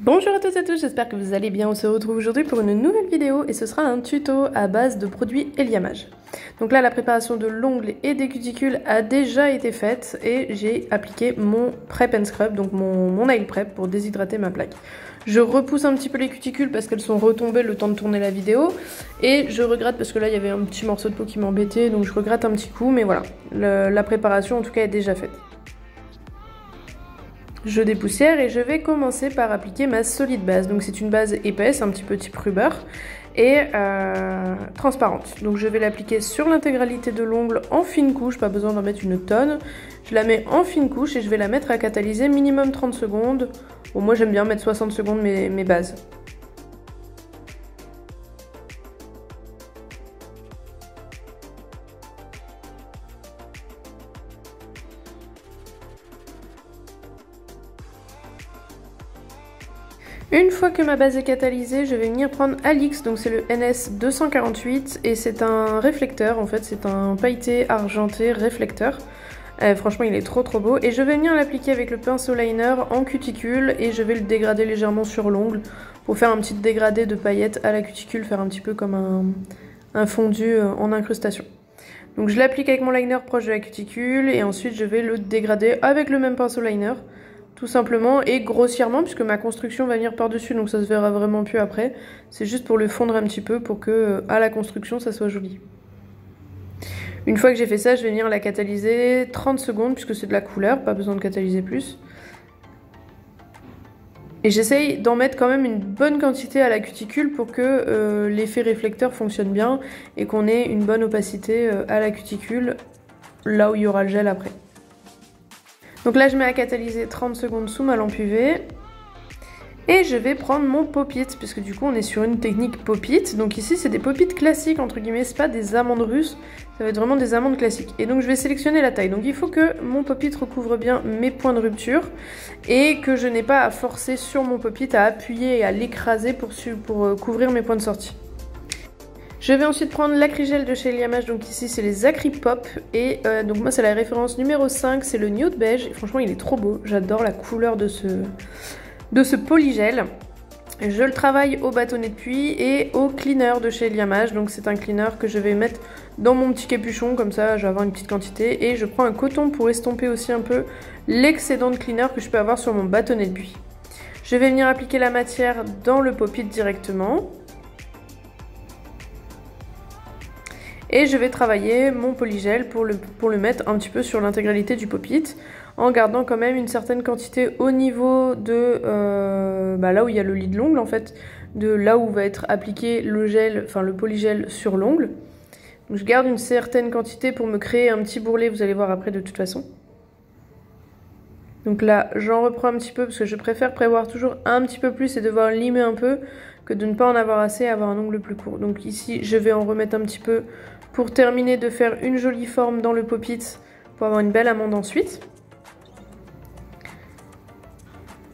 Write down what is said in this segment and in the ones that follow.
Bonjour à toutes et à tous, j'espère que vous allez bien. On se retrouve aujourd'hui pour une nouvelle vidéo et ce sera un tuto à base de produits Eliamage. Donc là, la préparation de l'ongle et des cuticules a déjà été faite et j'ai appliqué mon prep and scrub, donc mon nail prep pour déshydrater ma plaque. Je repousse un petit peu les cuticules parce qu'elles sont retombées le temps de tourner la vidéo et je regrette parce que là il y avait un petit morceau de peau qui m'embêtait, donc je regrette un petit coup, mais voilà, la préparation en tout cas est déjà faite. Je dépoussière et je vais commencer par appliquer ma solide base. Donc c'est une base épaisse, un petit peu type rubber et transparente. Donc je vais l'appliquer sur l'intégralité de l'ongle en fine couche, pas besoin d'en mettre une tonne. Je la mets en fine couche et je vais la mettre à catalyser minimum 30 secondes. Bon, moi j'aime bien mettre 60 secondes mes bases. Une fois que ma base est catalysée, je vais venir prendre Alix, donc c'est le NS248 et c'est un réflecteur, en fait c'est un pailleté argenté réflecteur. Franchement il est trop beau et je vais venir l'appliquer avec le pinceau liner en cuticule et je vais le dégrader légèrement sur l'ongle pour faire un petit dégradé de paillettes à la cuticule, faire un petit peu comme un fondu en incrustation. Donc je l'applique avec mon liner proche de la cuticule et ensuite je vais le dégrader avec le même pinceau liner. Tout simplement et grossièrement puisque ma construction va venir par dessus donc ça se verra vraiment plus après. C'est juste pour le fondre un petit peu pour que à la construction ça soit joli. Une fois que j'ai fait ça, je vais venir la catalyser 30 secondes puisque c'est de la couleur, pas besoin de catalyser plus. Et j'essaye d'en mettre quand même une bonne quantité à la cuticule pour que l'effet réflecteur fonctionne bien et qu'on ait une bonne opacité à la cuticule là où il y aura le gel après. Donc là je mets à catalyser 30 secondes sous ma lampe UV et je vais prendre mon pop-it puisque du coup on est sur une technique pop-it. Donc ici c'est des pop-it classiques entre guillemets, c'est pas des amandes russes, ça va être vraiment des amandes classiques. Et donc je vais sélectionner la taille. Donc il faut que mon pop-it recouvre bien mes points de rupture et que je n'ai pas à forcer sur mon pop-it, à appuyer et à l'écraser pour couvrir mes points de sortie. Je vais ensuite prendre l'acrygel de chez Eliamage, donc ici c'est les Acrypop et donc moi c'est la référence numéro 5, c'est le nude beige et franchement il est trop beau, j'adore la couleur de ce polygel. Je le travaille au bâtonnet de pluie et au cleaner de chez Eliamage, donc c'est un cleaner que je vais mettre dans mon petit capuchon, comme ça je vais avoir une petite quantité et je prends un coton pour estomper aussi un peu l'excédent de cleaner que je peux avoir sur mon bâtonnet de pluie. Je vais venir appliquer la matière dans le pop-it directement. Et je vais travailler mon polygel pour le mettre un petit peu sur l'intégralité du pop-it, en gardant quand même une certaine quantité au niveau de là où il y a le lit de l'ongle en fait, de là où va être appliqué le gel, enfin le polygel sur l'ongle. Donc je garde une certaine quantité pour me créer un petit bourrelet, vous allez voir après de toute façon. Donc là j'en reprends un petit peu parce que je préfère prévoir toujours un petit peu plus et devoir limer un peu que de ne pas en avoir assez et avoir un ongle plus court. Donc ici je vais en remettre un petit peu pour terminer de faire une jolie forme dans le pop-it pour avoir une belle amande ensuite.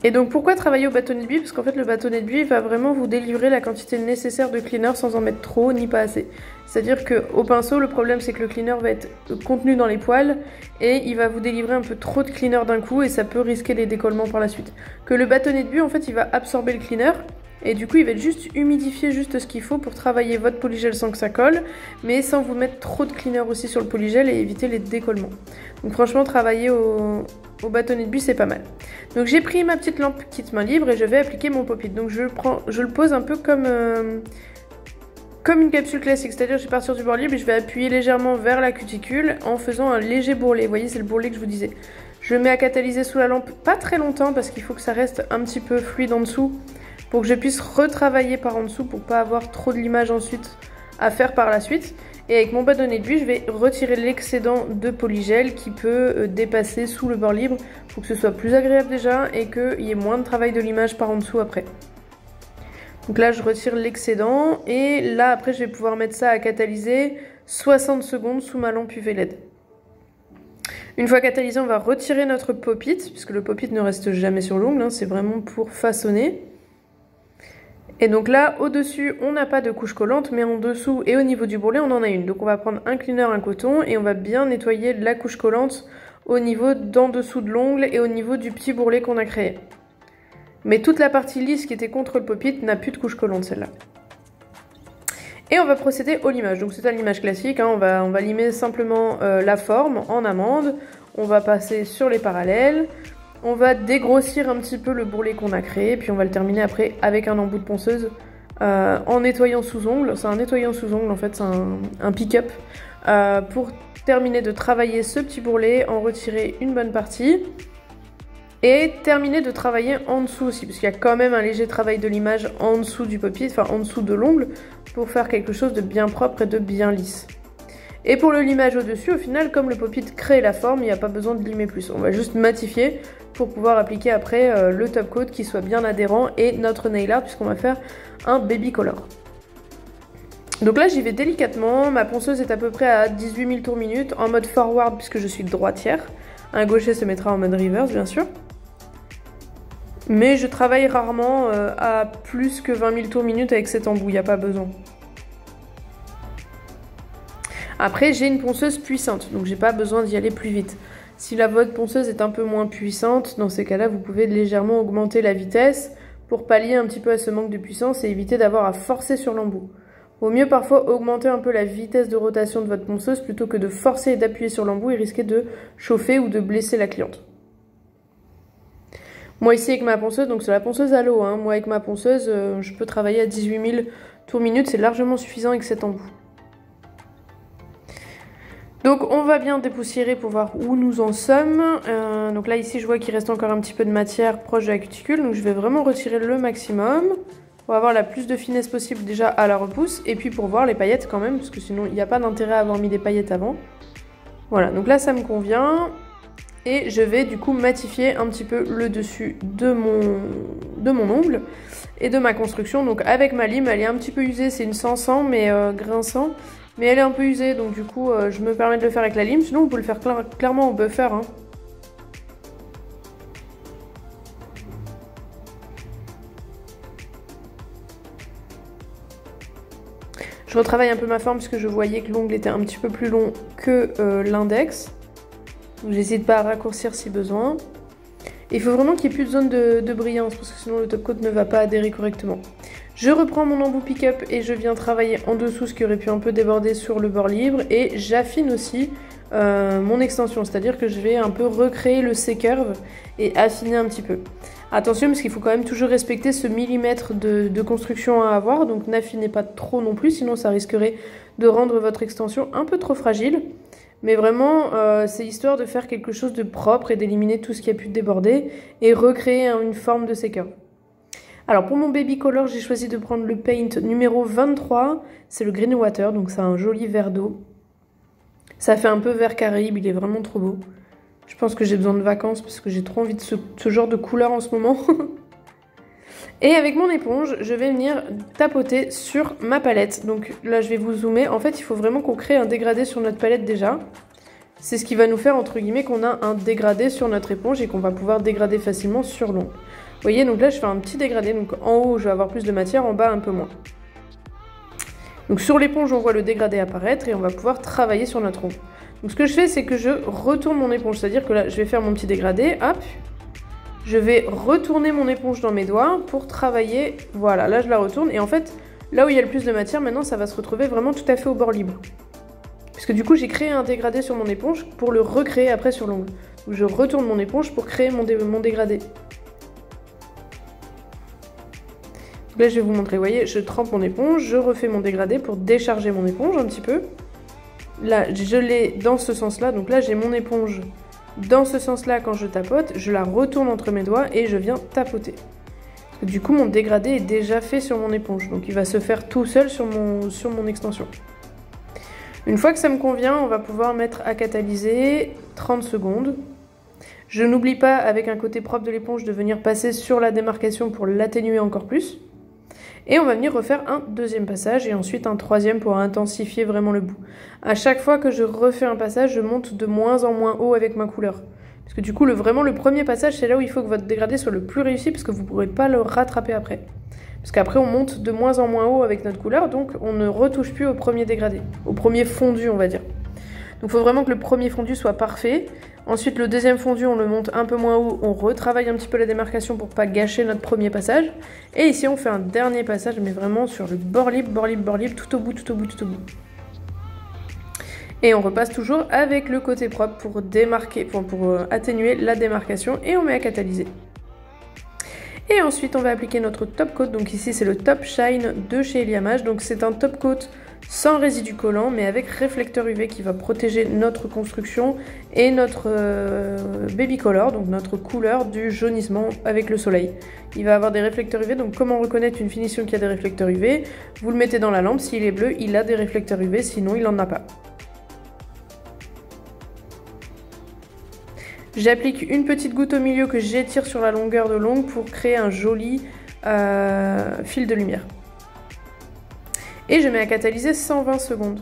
Et donc pourquoi travailler au bâtonnet de buis? Parce qu'en fait le bâtonnet de buis va vraiment vous délivrer la quantité nécessaire de cleaner sans en mettre trop ni pas assez. C'est-à-dire qu'au pinceau le problème c'est que le cleaner va être contenu dans les poils et il va vous délivrer un peu trop de cleaner d'un coup et ça peut risquer les décollements par la suite. Que le bâtonnet de buis en fait il va absorber le cleaner. Et du coup il va être juste humidifier juste ce qu'il faut pour travailler votre polygel sans que ça colle, mais sans vous mettre trop de cleaner aussi sur le polygel et éviter les décollements. Donc franchement travailler au bâtonnet de buis c'est pas mal. Donc j'ai pris ma petite lampe kit main libre et je vais appliquer mon pop-it. Donc je le pose un peu comme une capsule classique, c'est-à-dire je vais partir du bord libre et je vais appuyer légèrement vers la cuticule en faisant un léger bourrelet. Vous voyez c'est le bourrelet que je vous disais. Je mets à catalyser sous la lampe pas très longtemps parce qu'il faut que ça reste un petit peu fluide en dessous, pour que je puisse retravailler par en dessous pour pas avoir trop de l'image ensuite à faire par la suite. Et avec mon bâtonnet de buis, je vais retirer l'excédent de polygel qui peut dépasser sous le bord libre pour que ce soit plus agréable déjà et qu'il y ait moins de travail de l'image par en dessous après. Donc là, je retire l'excédent et là, après, je vais pouvoir mettre ça à catalyser 60 secondes sous ma lampe UV LED. Une fois catalysé, on va retirer notre pop-it, puisque le pop-it ne reste jamais sur l'ongle, hein, c'est vraiment pour façonner. Et donc là, au-dessus, on n'a pas de couche collante, mais en dessous et au niveau du bourrelet, on en a une. Donc on va prendre un cleaner, un coton, et on va bien nettoyer la couche collante au niveau d'en dessous de l'ongle et au niveau du petit bourrelet qu'on a créé. Mais toute la partie lisse qui était contre le pop-it n'a plus de couche collante, celle-là. Et on va procéder au limage. Donc c'est un limage classique, hein. On va limer simplement la forme en amande. On va passer sur les parallèles. On va dégrossir un petit peu le bourrelet qu'on a créé. Puis on va le terminer après avec un embout de ponceuse en nettoyant sous ongle. C'est un nettoyant sous ongle en fait, c'est un pick-up. Pour terminer de travailler ce petit bourrelet, en retirer une bonne partie. Et terminer de travailler en dessous aussi, parce qu'il y a quand même un léger travail de limage en dessous du pop-it, enfin en dessous de l'ongle, pour faire quelque chose de bien propre et de bien lisse. Et pour le limage au-dessus, au final, comme le pop-it crée la forme, il n'y a pas besoin de limer plus. On va juste matifier pour pouvoir appliquer après le top coat qui soit bien adhérent et notre nail art, puisqu'on va faire un baby color. Donc là, j'y vais délicatement. Ma ponceuse est à peu près à 18 000 tours minute, en mode forward, puisque je suis droitière. Un gaucher se mettra en mode reverse, bien sûr. Mais je travaille rarement à plus que 20 000 tours minute avec cet embout, il n'y a pas besoin. Après, j'ai une ponceuse puissante, donc j'ai pas besoin d'y aller plus vite. Si la votre ponceuse est un peu moins puissante, dans ces cas-là, vous pouvez légèrement augmenter la vitesse pour pallier un petit peu à ce manque de puissance et éviter d'avoir à forcer sur l'embout. Vaut mieux parfois augmenter un peu la vitesse de rotation de votre ponceuse plutôt que de forcer et d'appuyer sur l'embout et risquer de chauffer ou de blesser la cliente. Moi ici avec ma ponceuse, donc c'est la ponceuse à l'eau, hein. Moi avec ma ponceuse, je peux travailler à 18 000 tours minute, c'est largement suffisant avec cet embout. Donc on va bien dépoussiérer pour voir où nous en sommes. Donc là ici je vois qu'il reste encore un petit peu de matière proche de la cuticule, donc je vais vraiment retirer le maximum pour avoir la plus de finesse possible déjà à la repousse et puis pour voir les paillettes quand même, parce que sinon il n'y a pas d'intérêt à avoir mis des paillettes avant. Voilà, donc là ça me convient. Et je vais du coup matifier un petit peu le dessus de mon ongle et de ma construction. Donc avec ma lime, elle est un petit peu usée, c'est une 100 mais grinçant. Mais elle est un peu usée, donc du coup je me permets de le faire avec la lime. Sinon vous pouvez le faire clairement au buffer, hein. Je retravaille un peu ma forme puisque je voyais que l'ongle était un petit peu plus long que l'index. J'hésite pas à raccourcir si besoin. Et il faut vraiment qu'il n'y ait plus de zone de brillance parce que sinon le top coat ne va pas adhérer correctement. Je reprends mon embout pick-up et je viens travailler en dessous ce qui aurait pu un peu déborder sur le bord libre. Et j'affine aussi mon extension, c'est-à-dire que je vais un peu recréer le C-curve et affiner un petit peu. Attention parce qu'il faut quand même toujours respecter ce millimètre de construction à avoir, donc n'affinez pas trop non plus, sinon ça risquerait de rendre votre extension un peu trop fragile. Mais vraiment, c'est histoire de faire quelque chose de propre et d'éliminer tout ce qui a pu déborder et recréer une forme de C-curve. Alors pour mon baby color, j'ai choisi de prendre le paint numéro 23, c'est le Green Water, donc c'est un joli vert d'eau. Ça fait un peu vert caraïbe, il est vraiment trop beau. Je pense que j'ai besoin de vacances parce que j'ai trop envie de ce genre de couleur en ce moment. Et avec mon éponge, je vais venir tapoter sur ma palette. Donc là, je vais vous zoomer. En fait, il faut vraiment qu'on crée un dégradé sur notre palette déjà. C'est ce qui va nous faire, entre guillemets, qu'on a un dégradé sur notre éponge et qu'on va pouvoir dégrader facilement sur l'ongle. Vous voyez, donc là, je fais un petit dégradé. Donc en haut, je vais avoir plus de matière, en bas, un peu moins. Donc sur l'éponge, on voit le dégradé apparaître et on va pouvoir travailler sur notre ongle. Donc ce que je fais, c'est que je retourne mon éponge. C'est-à-dire que là, je vais faire mon petit dégradé, hop. Je vais retourner mon éponge dans mes doigts pour travailler. Voilà, là je la retourne. Et en fait, là où il y a le plus de matière, maintenant ça va se retrouver vraiment tout à fait au bord libre. Puisque du coup, j'ai créé un dégradé sur mon éponge pour le recréer après sur l'ongle. Donc je retourne mon éponge pour créer mon dégradé. Donc là, je vais vous montrer. Vous voyez, je trempe mon éponge, je refais mon dégradé pour décharger mon éponge un petit peu. Là, je l'ai dans ce sens-là. Donc là, j'ai mon éponge dans ce sens-là. Quand je tapote, je la retourne entre mes doigts et je viens tapoter. Parce que du coup, mon dégradé est déjà fait sur mon éponge. Donc il va se faire tout seul sur mon extension. Une fois que ça me convient, on va pouvoir mettre à catalyser 30 secondes. Je n'oublie pas, avec un côté propre de l'éponge, de venir passer sur la démarcation pour l'atténuer encore plus. Et on va venir refaire un deuxième passage et ensuite un troisième pour intensifier vraiment le bout. À chaque fois que je refais un passage, je monte de moins en moins haut avec ma couleur. Parce que du coup, vraiment le premier passage, c'est là où il faut que votre dégradé soit le plus réussi parce que vous ne pourrez pas le rattraper après. Parce qu'après, on monte de moins en moins haut avec notre couleur, donc on ne retouche plus au premier dégradé, au premier fondu, on va dire. Donc il faut vraiment que le premier fondu soit parfait. Ensuite, le deuxième fondu, on le monte un peu moins haut, on retravaille un petit peu la démarcation pour pas gâcher notre premier passage. Et ici, on fait un dernier passage, mais vraiment sur le bord libre, tout au bout, tout au bout, tout au bout. Et on repasse toujours avec le côté propre pour démarquer, pour atténuer la démarcation, et on met à catalyser. Et ensuite, on va appliquer notre top coat. Donc ici, c'est le Top Shine de chez Eliamage. Donc c'est un top coat sans résidu collant, mais avec réflecteur UV qui va protéger notre construction et notre baby color, donc notre couleur du jaunissement avec le soleil. Il va avoir des réflecteurs UV, donc comment reconnaître une finition qui a des réflecteurs UV? Vous le mettez dans la lampe, s'il est bleu, il a des réflecteurs UV, sinon il n'en a pas. J'applique une petite goutte au milieu que j'étire sur la longueur de l'ongle pour créer un joli fil de lumière. Et je mets à catalyser 120 secondes.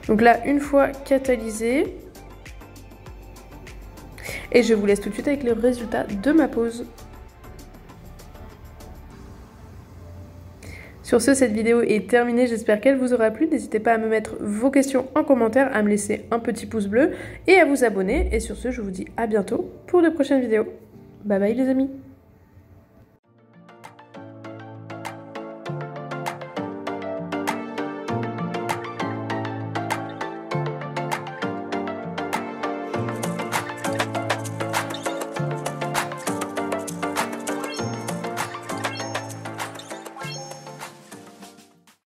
Donc là, une fois catalysé, et je vous laisse tout de suite avec le résultat de ma pose. Sur ce, cette vidéo est terminée, j'espère qu'elle vous aura plu. N'hésitez pas à me mettre vos questions en commentaire, à me laisser un petit pouce bleu et à vous abonner. Et sur ce, je vous dis à bientôt pour de prochaines vidéos. Bye bye les amis!